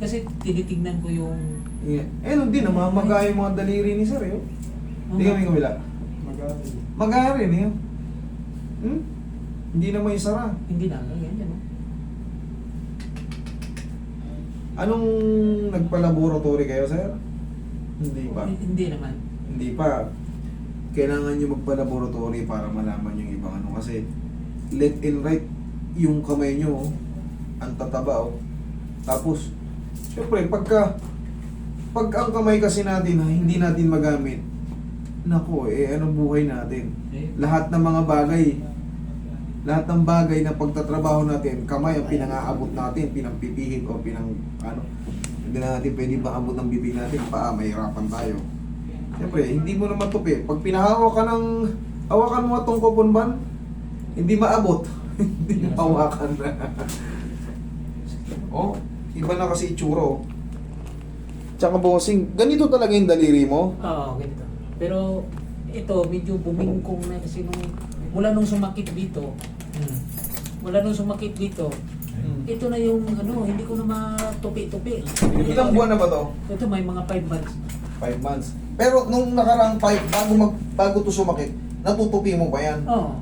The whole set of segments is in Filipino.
Kasi tinitignan ko yung Yeah. Eh, hindi, namamaga yung mga daliri ni sir, eh. Hindi kami kabila. Maga rin, eh. Hmm? Hindi na may sara. hindi na, ganyan, yan. Anong nagpa-laboratory kayo, sir? Hindi pa. Hindi naman. Hindi pa. Kailangan nyo magpa-laboratory para malaman yung ibang ano. Kasi left and right yung kamay nyo, oh, ang tataba, oh. Tapos, syempre, pag ang kamay kasi natin hindi natin magamit, nako, anong buhay natin? Lahat ng mga bagay, lahat ng bagay na pagtatrabaho natin, kamay ang pinangaabot natin, pinagpipihit o hindi na natin pwede maabot ng bibig natin, mahirapan tayo. Siyempre, hindi mo na matupi. Pag hawakan mo itong kupunban, hindi maabot. Hindi na hawakan na. Oh, iba na kasi itsura, oh. Tsaka bossing, ganito talaga yung daliri mo? Oo, ganito. Pero ito, medyo bumingkong na kasi mula nung sumakit dito, ito na yung hindi ko na matupi-tupi. Ilang buwan na ba to? Ito may mga 5 months. 5 months. Pero nung nakaraang 5, bago to sumakit, natutupi mo pa yan. Oo.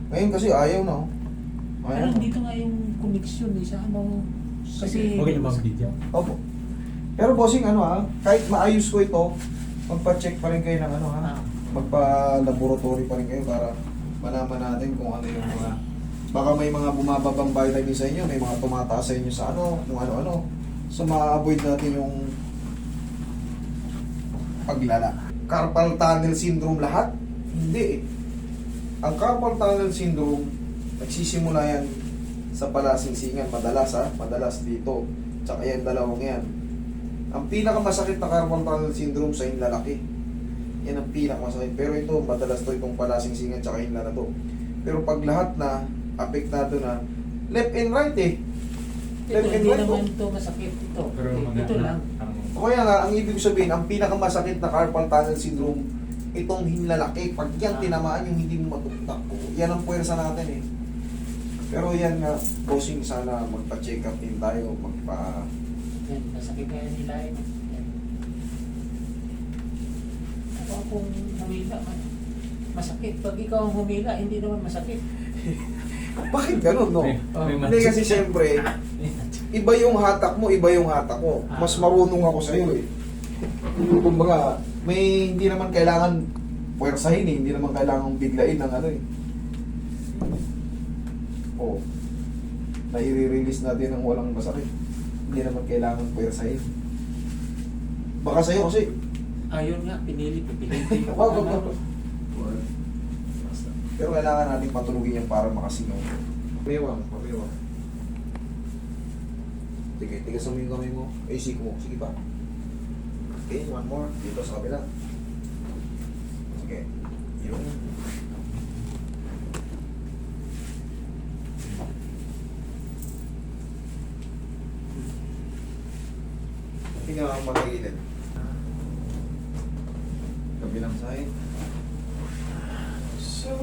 Ngayon kasi ayaw na, oh. Pero dito nga yung connection sa kasi Okay na ba ang video? Opo. Pero bossing, kahit maayos ko ito, magpa-check pa rin kayo ng magpa-laboratory pa rin kayo para malaman natin kung ano yung mga, baka may mga bumababang vitamin sa inyo, may mga tumataas sa inyo sa kung ano-ano. So, ma-avoid natin yung paglala. Carpal tunnel syndrome lahat? Hindi, eh. Ang carpal tunnel syndrome, nagsisimula yan sa palasingsingan, madalas dito. Tsaka yan, dalawang yan. Ang pinakamasakit na carpal tunnel syndrome sa lalaki. Yan ang pinakamasakit. Pero ito, madalas to itong palasingsingan tsaka hinla na to. Pero pag lahat na, apektado na, left and right, eh. ito hindi naman ito masakit ito. Pero Ito lang. O kaya nga, ang ibig sabihin, ang pinakamasakit na carpal tunnel syndrome, itong hinlalaki. Pag yan tinamaan yung hindi mo matuktak, yan ang puwersa natin, eh. Pero yan nga, bossing, sana magpa-check up din tayo, Yan, masakit na yan hilahin. Ako kung humila, masakit. Pag ikaw ang humila, hindi naman masakit. Bakit ganun, no? May Hindi kasi siyempre, iba yung hatak mo, iba yung hatak ko. Mas marunong ako sa iyo, eh. Kumbaga, hindi naman kailangan puwersahin, eh. Hindi naman kailangan biglain ng eh. Oh. Nai-release natin ng walang masakit. Hindi naman kailangan puwersahin. Baka sa'yo kasi, Ayun nga, pipilitin wag. Pero kailangan natin patulugin yan para makasingaw. Pariwang. Sige, tigasan mo yung kamay mo. Siko mo. Sige pa. Okay, one more. Dito sa kabila. Sige. Yun. Tingnan ang magigilid. Kabilang side. So,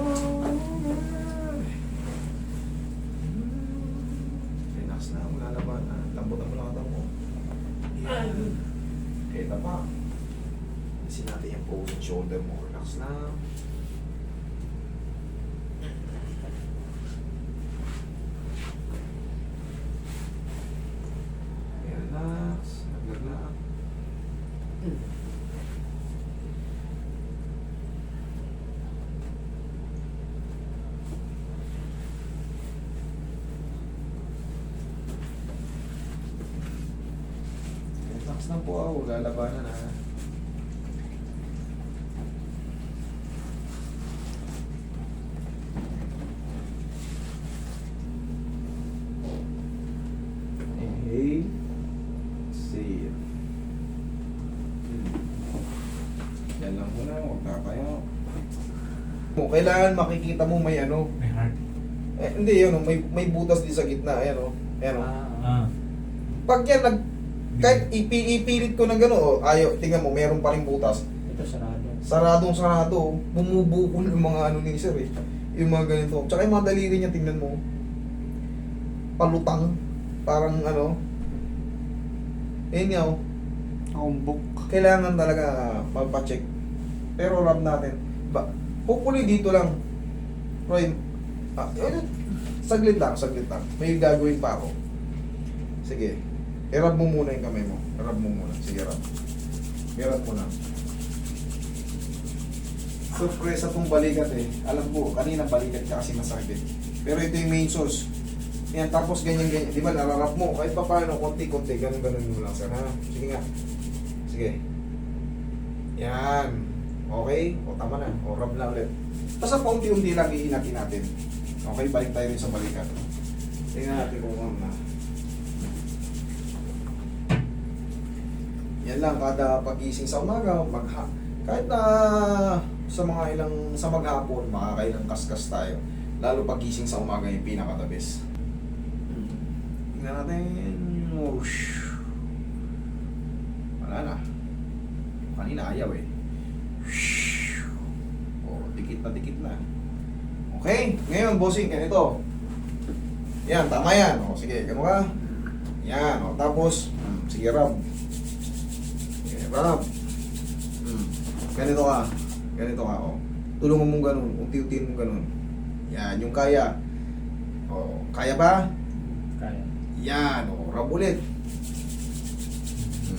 relax na, malalaban na. Lambutan mo lang ang mo. Yan. Kita pa. Isin natin yung pose and shoulder mo. Relax na. Relax. Naglag. Relax na po ako, lalabanan na. Inhale, exhale. Yan lang muna, huwag na kayo. Kailangan makikita mo may May heart. hindi yun, may butas din sa gitna, ayan o. Ayan o. Pag yan, kahit ipilit ko ng gano'n, tingnan mo, meron pa rin butas. Ito sarado. Saradong-sarado, bumubukol yung mga ni sir, eh. Yung mga ganito. Tsaka yung mga daliri niya, tingnan mo. Palutang. Parang Ayun nga, oh. Umbok. Kailangan talaga magpa-check. Pero rub natin. Hopefully dito lang. Roy, saglit lang. May gagawin pa ako. Sige. I-rub mo muna yung kamay mo. I-rub mo muna. Sige, rub. I-rub mo na. Surpresa tong balikat eh. Alam ko, kanina balikat ka kasi masakit. Pero ito yung main source. Yan, tapos ganyan. Di ba, nararap mo. Kahit pa paano, konti-konti. Ganun mo lang, sir. Ha? Sige nga. Sige. Yan. Okay? O, tama na. O, rub na ulit. Basta paunti-unti lang iinatin natin. Okay, balik tayo rin sa balikat. Tingnan natin kung ano na. Yan lang, kada pagising sa umaga, kahit na sa maghapon, makakailang kaskas tayo. Lalo pagising sa umaga yung pinaka-the-best. Tingnan natin. Whoosh. Wala na. Kanina ayaw eh. Oh, dikit na. Okay, ngayon bossing, ganito. Yan, tama yan. O, sige, gano'n ka. Yan, o, tapos, sige, rub. Sige, rub. Ganito ka, o. Tulungan mong ganun, unti-untiin mong ganun. Yan, yung kaya. O, kaya ba? Kaya. Yan, o, rub ulit.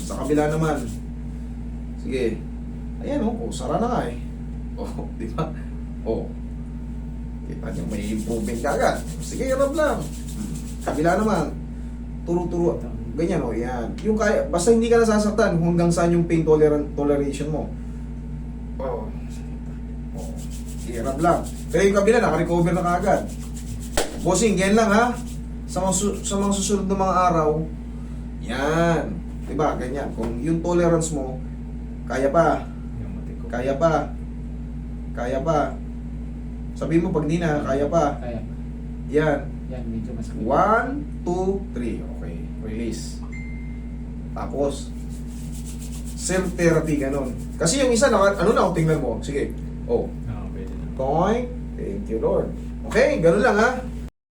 Sa kabila naman. Sige. Ayan, o, sara na nga eh. O, di ba? O. Kita nyo, may improvement ka agad. Sige, rub lang. Kabila naman. Turo-turo. Ganyan, o, yan. Yung kaya, basta hindi ka nasasaktan hanggang saan yung pain toleration mo. O. O. Sige, rub lang. Pero yung kabila, naka-recover na kaagad. Bossing, ganyan lang ha. Sa mga susunod na mga araw, yan. Diba, ganyan. Kung yung tolerance mo, kaya pa. Kaya pa. Sabihin mo pag di na, kaya pa. Kaya. Yan. Yan, medyo mas 1, 2, 3. Okay. Release. Tapos, self-therapy, ganun. Kasi yung isa, ano na, tingnan mo. Sige. Oh. Oo, pwede na. Point. Thank you, Lord. Okay, ganun lang ha.